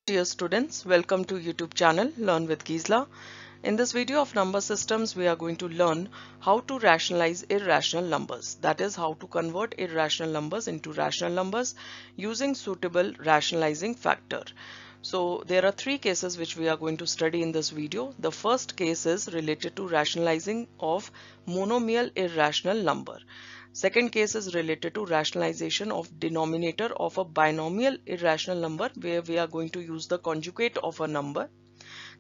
Dear students, welcome to YouTube channel Learn with Gisela. In this video of number systems, we are going to learn how to rationalize irrational numbers. That is, how to convert irrational numbers into rational numbers using suitable rationalizing factor. So there are three cases which we are going to study in this video. The first case is related to rationalizing of monomial irrational number. Second case is related to rationalization of denominator of a binomial irrational number where we are going to use the conjugate of a number.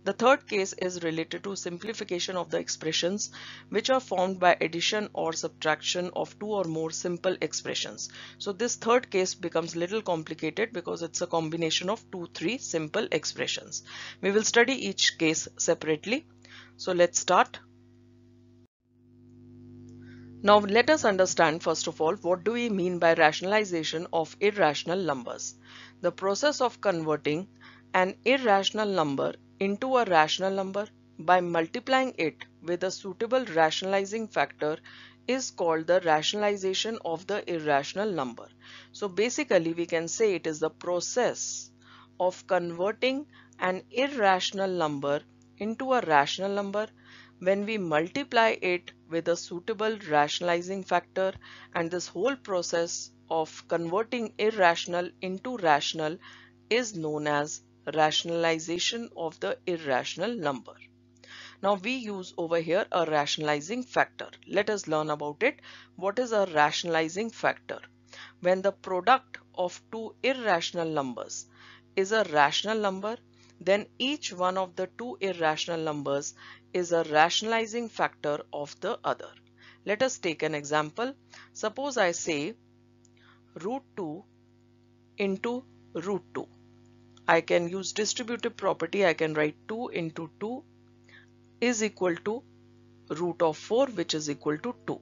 The third case is related to simplification of the expressions which are formed by addition or subtraction of two or more simple expressions. So this third case becomes little complicated because it's a combination of three simple expressions. We will study each case separately. So let's start. Now let us understand first of all what do we mean by rationalization of irrational numbers. The process of converting an irrational number into a rational number by multiplying it with a suitable rationalizing factor is called the rationalization of the irrational number. So basically we can say it is the process of converting an irrational number into a rational number when we multiply it with a suitable rationalizing factor, and this whole process of converting irrational into rational is known as rationalization of the irrational number. Now we use over here a rationalizing factor. Let us learn about it. What is a rationalizing factor? When the product of two irrational numbers is a rational number, then each one of the two irrational numbers is a rationalizing factor of the other. Let us take an example. Suppose I say root 2 into root 2. I can use distributive property. I can write 2 into 2 is equal to root of 4, which is equal to 2.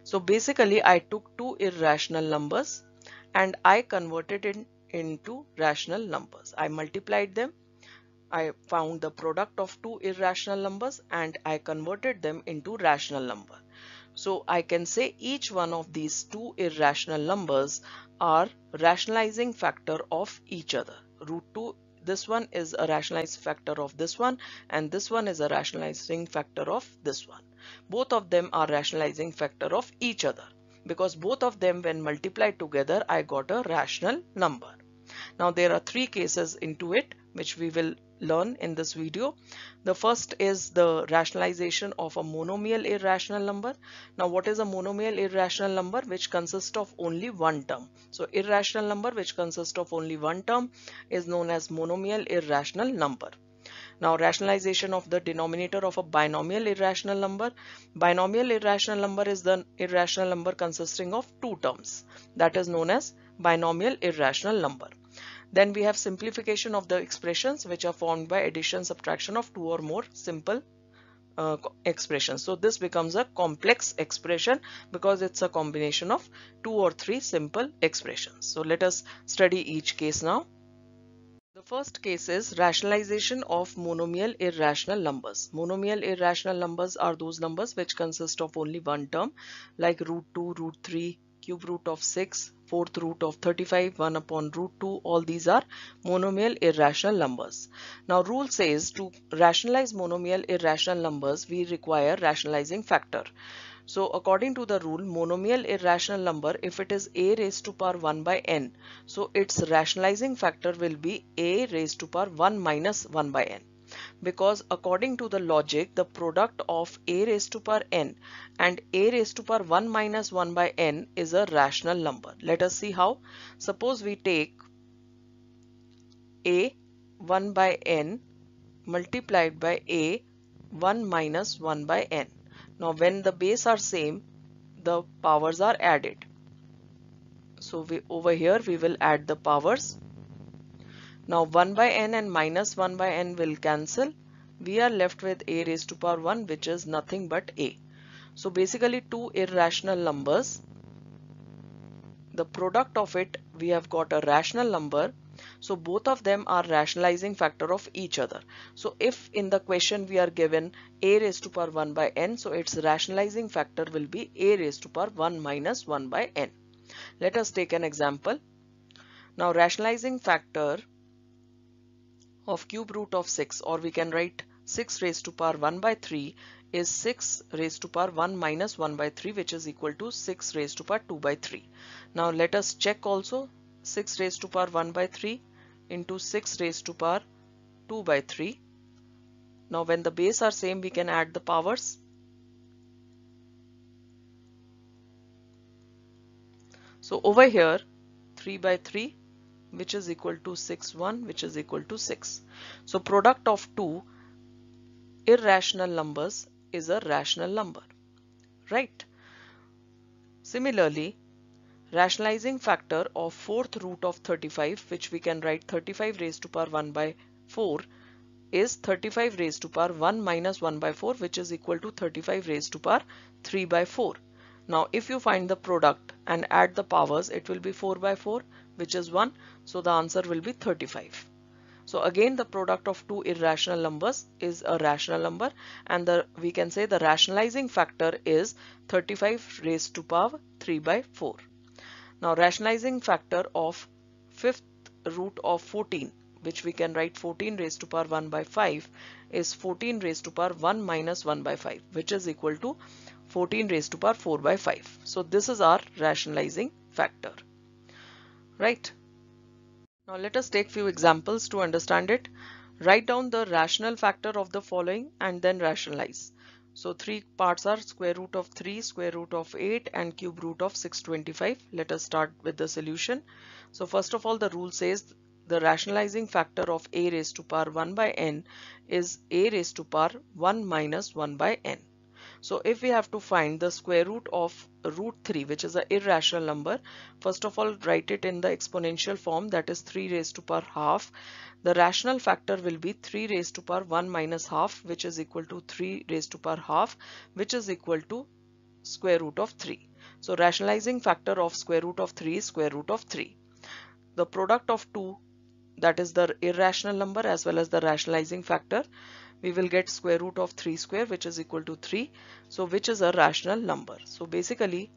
So basically I took two irrational numbers and I converted it into rational numbers. I multiplied them. I found the product of two irrational numbers and I converted them into rational number. So I can say each one of these two irrational numbers are rationalizing factor of each other. Root 2, this one is a rationalized factor of this one, and this one is a rationalizing factor of this one. Both of them are rationalizing factor of each other because both of them when multiplied together I got a rational number. Now there are three cases into it which we will learn in this video. The first is the rationalization of a monomial irrational number. Now what is a monomial irrational number? Which consists of only one term. So irrational number which consists of only one term is known as monomial irrational number. Now rationalization of the denominator of a binomial irrational number. Binomial irrational number is the irrational number consisting of two terms. That is known as binomial irrational number. Then we have simplification of the expressions which are formed by addition, subtraction of two or more simple expressions. So this becomes a complex expression because it's a combination of two or three simple expressions. So let us study each case now. The first case is rationalization of monomial irrational numbers. Monomial irrational numbers are those numbers which consist of only one term, like root 2, root 3, cube root of 6, fourth root of 35, 1 upon root 2. All these are monomial irrational numbers. Now rule says to rationalize monomial irrational numbers, we require rationalizing factor. So according to the rule, monomial irrational number, if it is a raised to power 1 by n, so its rationalizing factor will be a raised to power 1 minus 1 by n. Because according to the logic, the product of a raised to power n and a raised to power 1 minus 1 by n is a rational number. Let us see how. Suppose we take a 1 by n multiplied by a 1 minus 1 by n. Now when the base are same, the powers are added. So over here we will add the powers. Now 1 by n and minus 1 by n will cancel. We are left with a raised to power 1, which is nothing but a. So basically two irrational numbers. The product of it, we have got a rational number. So both of them are rationalizing factor of each other. So if in the question we are given a raised to power 1 by n, so its rationalizing factor will be a raised to power 1 minus 1 by n. Let us take an example. Now rationalizing factor of cube root of 6, or we can write 6 raised to power 1 by 3 is 6 raised to power 1 minus 1 by 3, which is equal to 6 raised to power 2 by 3. Now let us check also. 6 raised to power 1 by 3 into 6 raised to power 2 by 3. Now when the base are same, we can add the powers. So over here 3 by 3, which is equal to 6, 1, which is equal to 6. So product of two irrational numbers is a rational number, right? Similarly, rationalizing factor of fourth root of 35, which we can write 35 raised to power 1 by 4, is 35 raised to power 1 minus 1 by 4, which is equal to 35 raised to power 3 by 4. Now if you find the product and add the powers, it will be 4 by 4, which is 1. So the answer will be 35. So again, the product of two irrational numbers is a rational number, and we can say the rationalizing factor is 35 raised to power 3 by 4. Now rationalizing factor of fifth root of 14, which we can write 14 raised to power 1 by 5, is 14 raised to power 1 minus 1 by 5, which is equal to 14 raised to power 4 by 5. So this is our rationalizing factor, right? Now let us take few examples to understand it. Write down the rational factor of the following and then rationalize. So three parts are square root of 3, square root of 8 and cube root of 625. Let us start with the solution. So first of all, the rule says the rationalizing factor of a raised to power 1 by n is a raised to power 1 minus 1 by n. So if we have to find the square root of root 3, which is an irrational number, first of all write it in the exponential form, that is 3 raised to power half. The rational factor will be 3 raised to power 1 minus half, which is equal to 3 raised to power half, which is equal to square root of 3. So rationalizing factor of square root of 3 is square root of 3. The product of two, that is the irrational number as well as the rationalizing factor, we will get square root of 3 square, which is equal to 3. So which is a rational number. So basically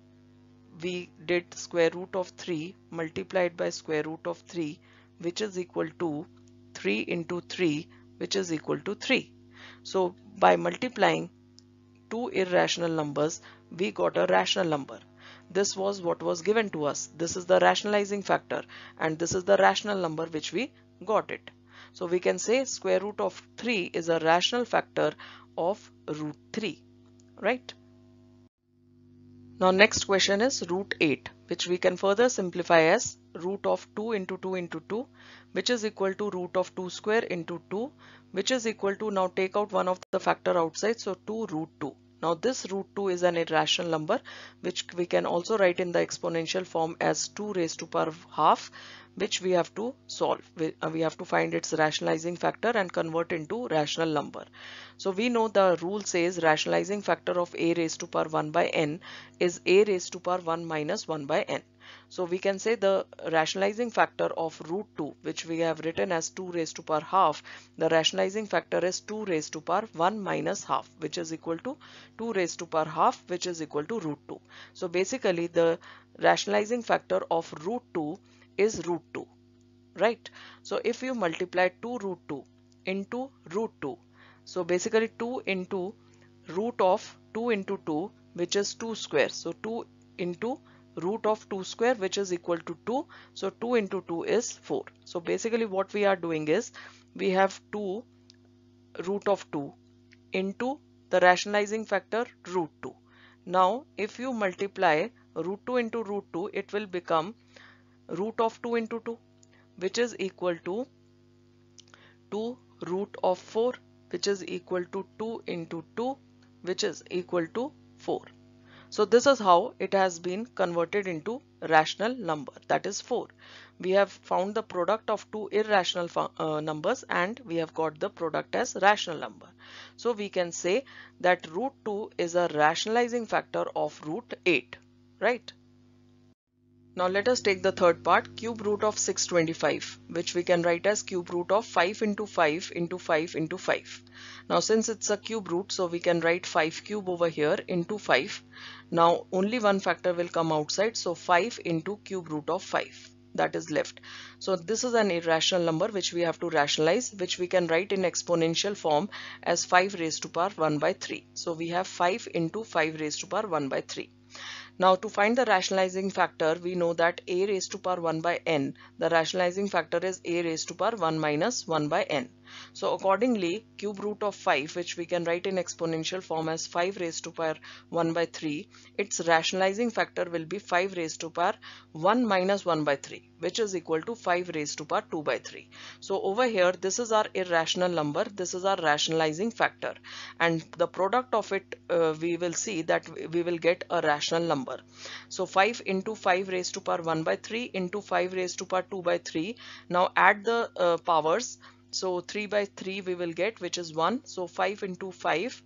we did square root of 3 multiplied by square root of 3, which is equal to 3 into 3, which is equal to 3. So by multiplying two irrational numbers, we got a rational number. This was what was given to us. This is the rationalizing factor, and this is the rational number which we got it. So we can say square root of 3 is a rational factor of root 3, right? Now next question is root 8, which we can further simplify as root of 2 into 2 into 2, which is equal to root of 2 square into 2, which is equal to, now take out one of the factor outside, so 2 root 2. Now this root 2 is an irrational number, which we can also write in the exponential form as 2 raised to power half, which we have to solve. We have to find its rationalizing factor and convert into rational number. So we know the rule says rationalizing factor of a raised to power 1 by n is a raised to power 1 minus 1 by n. So we can say the rationalizing factor of root 2, which we have written as 2 raised to power half, the rationalizing factor is 2 raised to power 1 minus half, which is equal to 2 raised to power half, which is equal to root 2. So basically the rationalizing factor of root 2 is root 2, right? So if you multiply 2 root 2 into root 2, so basically 2 into root of 2 into 2, which is 2 square. So 2 into root of 2 square, which is equal to 2. So 2 into 2 is 4. So basically what we are doing is we have 2 root of 2 into the rationalizing factor root 2. Now if you multiply root 2 into root 2, it will become root of 2 into 2, which is equal to 2 root of 4, which is equal to 2 into 2, which is equal to 4. So this is how it has been converted into rational number, that is 4. We have found the product of two irrational numbers and we have got the product as rational number. So we can say that root 2 is a rationalizing factor of root 8, right? Now let us take the third part, cube root of 625, which we can write as cube root of 5 into 5 into 5 into 5. Now since it's a cube root, so we can write 5 cube over here into 5. Now only one factor will come outside, so 5 into cube root of 5. that is left. So this is an irrational number which we have to rationalize, which we can write in exponential form as 5 raised to power 1 by 3. So we have 5 into 5 raised to power 1 by 3. Now to find the rationalizing factor, we know that a raised to power 1 by n, the rationalizing factor is a raised to power 1 minus 1 by n. So accordingly, cube root of 5, which we can write in exponential form as 5 raised to power 1 by 3, its rationalizing factor will be 5 raised to power 1 minus 1 by 3, which is equal to 5 raised to power 2 by 3. So over here, this is our irrational number, this is our rationalizing factor, and the product of it, we will see that we will get a rational number. So 5 into 5 raised to power 1 by 3 into 5 raised to power 2 by 3. Now add the powers. So 3 by 3 we will get, which is 1. So 5 into 5,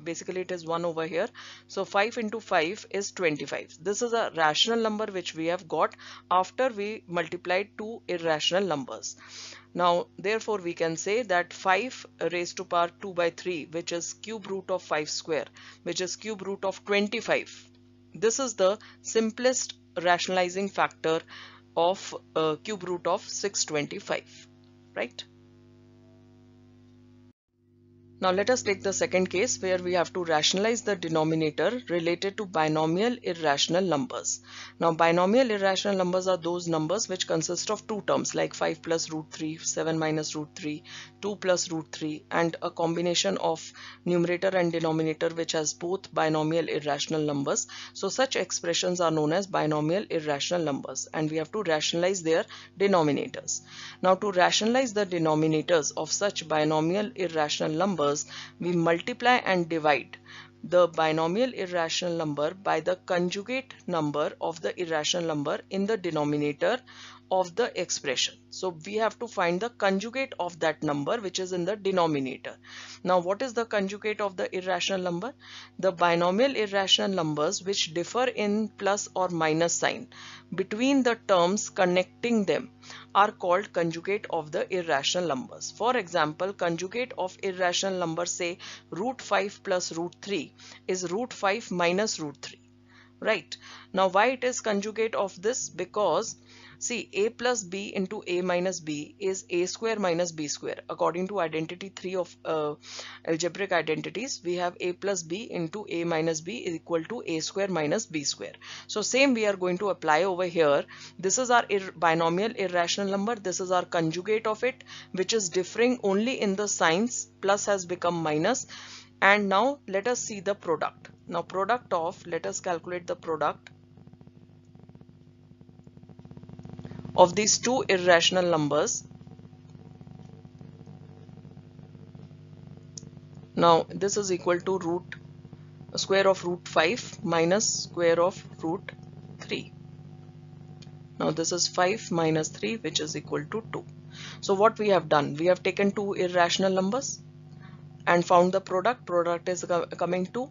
basically it is 1 over here. So 5 into 5 is 25. This is a rational number which we have got after we multiplied two irrational numbers. Now therefore we can say that 5 raised to power 2 by 3, which is cube root of 5 square, which is cube root of 25. This is the simplest rationalizing factor of cube root of 625, right? Now let us take the second case where we have to rationalize the denominator related to binomial irrational numbers. Now binomial irrational numbers are those numbers which consist of two terms like 5 plus root 3, 7 minus root 3, 2 plus root 3, and a combination of numerator and denominator which has both binomial irrational numbers. So such expressions are known as binomial irrational numbers, and we have to rationalize their denominators. Now to rationalize the denominators of such binomial irrational numbers, we multiply and divide the binomial irrational number by the conjugate number of the irrational number in the denominator of the expression. So we have to find the conjugate of that number which is in the denominator. Now what is the conjugate of the irrational number? The binomial irrational numbers which differ in plus or minus sign between the terms connecting them are called conjugate of the irrational numbers. For example, conjugate of irrational number, say root 5 plus root 3 is root 5 minus root 3, right? Now why it is conjugate of this? Because see, a plus b into a minus b is a square minus b square. According to identity 3 of algebraic identities, we have a plus b into a minus b is equal to a square minus b square. So same we are going to apply over here. This is our binomial irrational number. This is our conjugate of it, which is differing only in the signs. Plus has become minus. And now let us see the product. Now product of, let us calculate the product of these two irrational numbers. Now this is equal to square of root 5 minus square of root 3. Now this is 5 minus 3, which is equal to 2. So what we have done, we have taken two irrational numbers and found the product. Product is coming to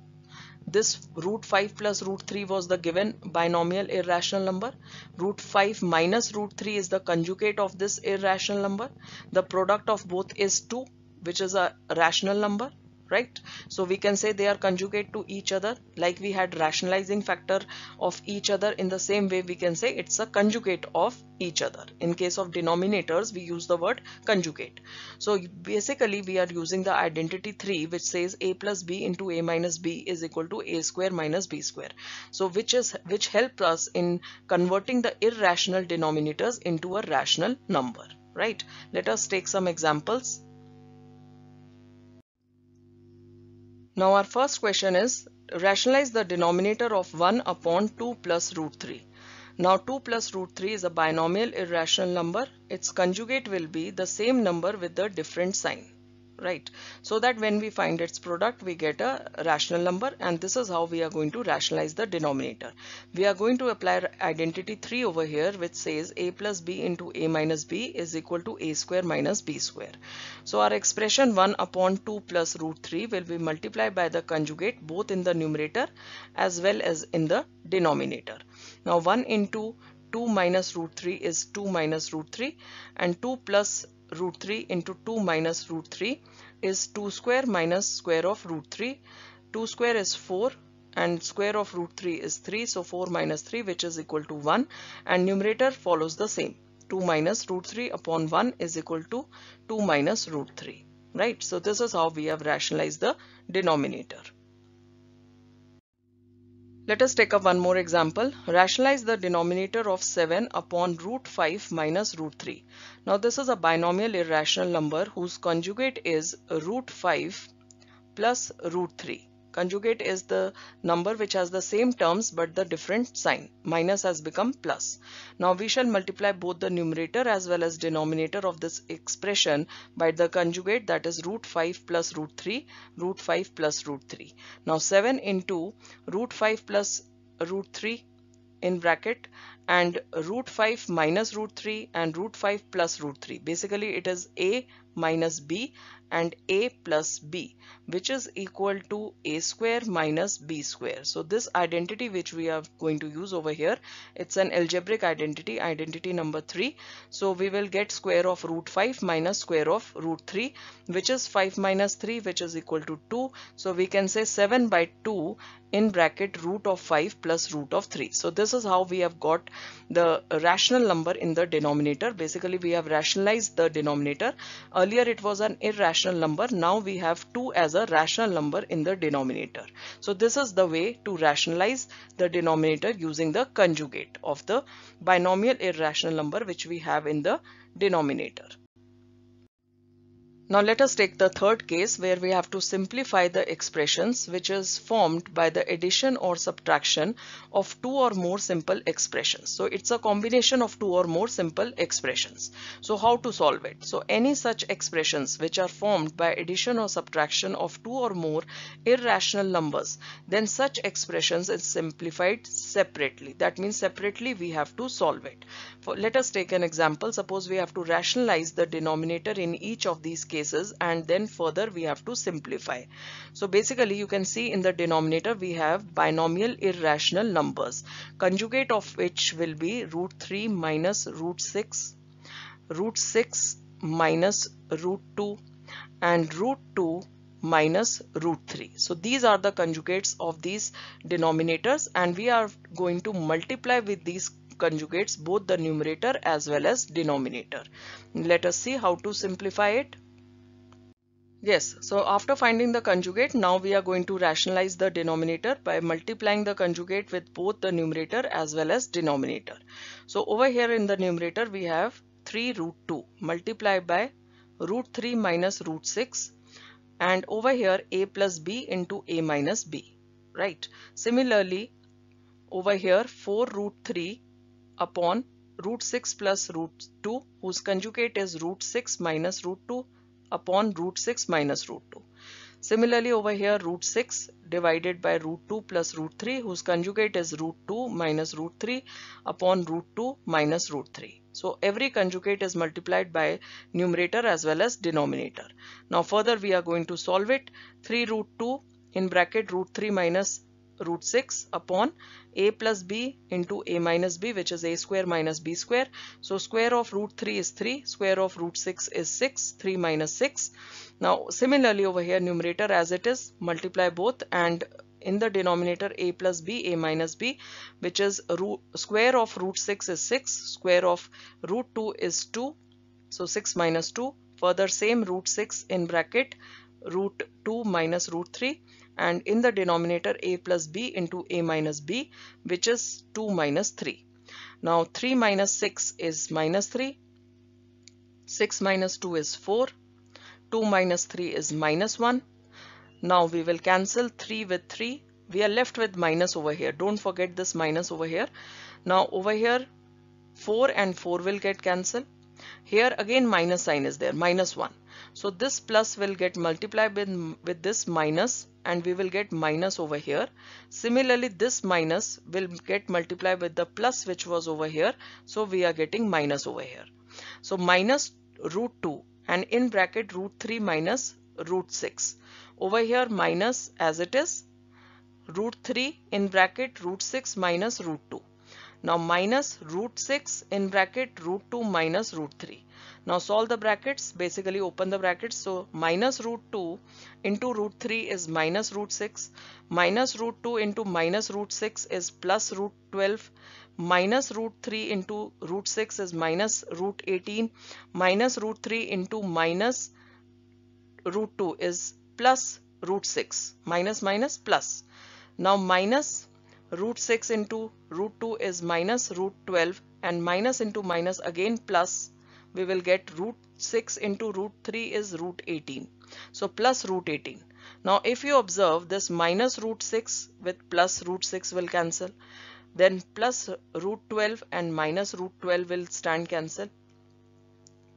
this root 5 plus root 3 was the given binomial irrational number. Root 5 minus root 3 is the conjugate of this irrational number. The product of both is 2, which is a rational number, right? So we can say they are conjugate to each other. Like we had rationalizing factor of each other, in the same way we can say it's a conjugate of each other. In case of denominators, we use the word conjugate. So basically we are using the identity 3, which says a plus b into a minus b is equal to a square minus b square. So which helps us in converting the irrational denominators into a rational number, right? Let us take some examples. Now our first question is, rationalize the denominator of 1 upon 2 plus root 3. Now 2 plus root 3 is a binomial irrational number. Its conjugate will be the same number with the different sign, right? So that when we find its product, we get a rational number, and this is how we are going to rationalize the denominator. We are going to apply identity 3 over here, which says a plus b into a minus b is equal to a square minus b square. So our expression 1 upon 2 plus root 3 will be multiplied by the conjugate both in the numerator as well as in the denominator. Now 1 into 2 minus root 3 is 2 minus root 3, and 2 plus root 3 into 2 minus root 3 is 2 square minus square of root 3. 2 square is 4 and square of root 3 is 3, so 4 minus 3, which is equal to 1, and numerator follows the same. 2 minus root 3 upon 1 is equal to 2 minus root 3, right? So this is how we have rationalized the denominator. Let us take up one more example. Rationalize the denominator of 7 upon root 5 minus root 3. Now this is a binomial irrational number whose conjugate is root 5 plus root 3. Conjugate is the number which has the same terms but the different sign. Minus has become plus. Now we shall multiply both the numerator as well as denominator of this expression by the conjugate, that is root 5 plus root 3, root 5 plus root 3. Now 7 into root 5 plus root 3 in bracket and root 5 minus root 3 and root 5 plus root 3. Basically it is a minus b and a plus b, which is equal to a square minus b square. So this identity which we are going to use over here, it's an algebraic identity, identity number 3. So we will get square of root 5 minus square of root 3, which is 5 minus 3, which is equal to 2. So we can say 7 by 2 in bracket root of 5 plus root of 3. So this is how we have got the rational number in the denominator. Basically we have rationalized the denominator. Earlier it was an irrational number. Now we have 2 as a rational number in the denominator. So this is the way to rationalize the denominator using the conjugate of the binomial irrational number which we have in the denominator. Now let us take the third case where we have to simplify the expressions which is formed by the addition or subtraction of two or more simple expressions. So it's a combination of two or more simple expressions. So how to solve it? So any such expressions which are formed by addition or subtraction of two or more irrational numbers, then such expressions is simplified separately. That means separately we have to solve it. Let us take an example. Suppose we have to rationalize the denominator in each of these cases and then further we have to simplify. So basically you can see in the denominator we have binomial irrational numbers, conjugate of which will be root 3 minus root 6, root 6 minus root 2 and root 2 minus root 3. So these are the conjugates of these denominators and we are going to multiply with these conjugates both the numerator as well as denominator. Let us see how to simplify it. Yes, so after finding the conjugate, now we are going to rationalize the denominator by multiplying the conjugate with both the numerator as well as denominator. So over here in the numerator we have 3 root 2 multiplied by root 3 minus root 6 and over here a plus b into a minus b, right? Similarly over here 4 root 3 upon root 6 plus root 2 whose conjugate is root 6 minus root 2 upon root 6 minus root 2. Similarly over here root 6 divided by root 2 plus root 3 whose conjugate is root 2 minus root 3 upon root 2 minus root 3. So every conjugate is multiplied by numerator as well as denominator. Now further we are going to solve it. 3 root 2 in bracket root 3 minus root 6 upon a plus b into a minus b, which is a square minus b square. So square of root 3 is 3, square of root 6 is 6, 3 minus 6. Now similarly over here numerator as it is, multiply both, and in the denominator a plus b, a minus b, which is square of root 6 is 6, square of root 2 is 2, so 6 minus 2. Further same root 6 in bracket root 2 minus root 3, and in the denominator a plus b into a minus b, which is 2 minus 3. Now 3 minus 6 is minus 3, 6 minus 2 is 4, 2 minus 3 is minus 1. Now we will cancel 3 with 3. We are left with minus over here. Don't forget this minus over here. Now over here 4 and 4 will get cancelled. Here again minus sign is there, minus 1. So this plus will get multiplied with this minus and we will get minus over here. Similarly this minus will get multiplied with the plus which was over here. So we are getting minus over here. So minus root 2 and in bracket root 3 minus root 6. Over here minus as it is root 3 in bracket root 6 minus root 2. Now minus root 6 in bracket root 2 minus root 3. Now solve the brackets, basically open the brackets. So minus root 2 into root 3 is minus root 6. Minus root 2 into minus root 6 is plus root 12. Minus root 3 into root 6 is minus root 18. Minus root 3 into minus root 2 is plus root 6. Minus minus plus. Now minus root 6 into root 2 is minus root 12, and minus into minus again plus, we will get root 6 into root 3 is root 18. So plus root 18. Now if you observe, this minus root 6 with plus root 6 will cancel. Then plus root 12 and minus root 12 will stand cancel.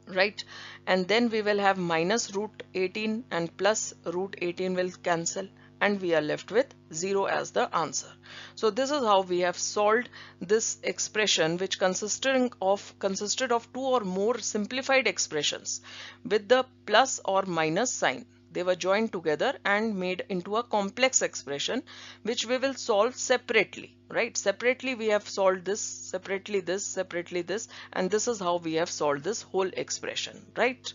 Right, and then we will have minus root 18 and plus root 18 will cancel, and we are left with 0 as the answer. So this is how we have solved this expression, which consisted of two or more simplified expressions with the plus or minus sign. They were joined together and made into a complex expression, which we will solve separately, right? Separately we have solved this, separately this, and this is how we have solved this whole expression, right?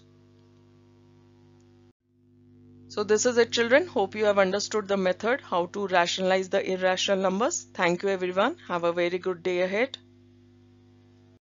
So this is it, children. Hope you have understood the method how to rationalize the irrational numbers. Thank you everyone. Have a very good day ahead.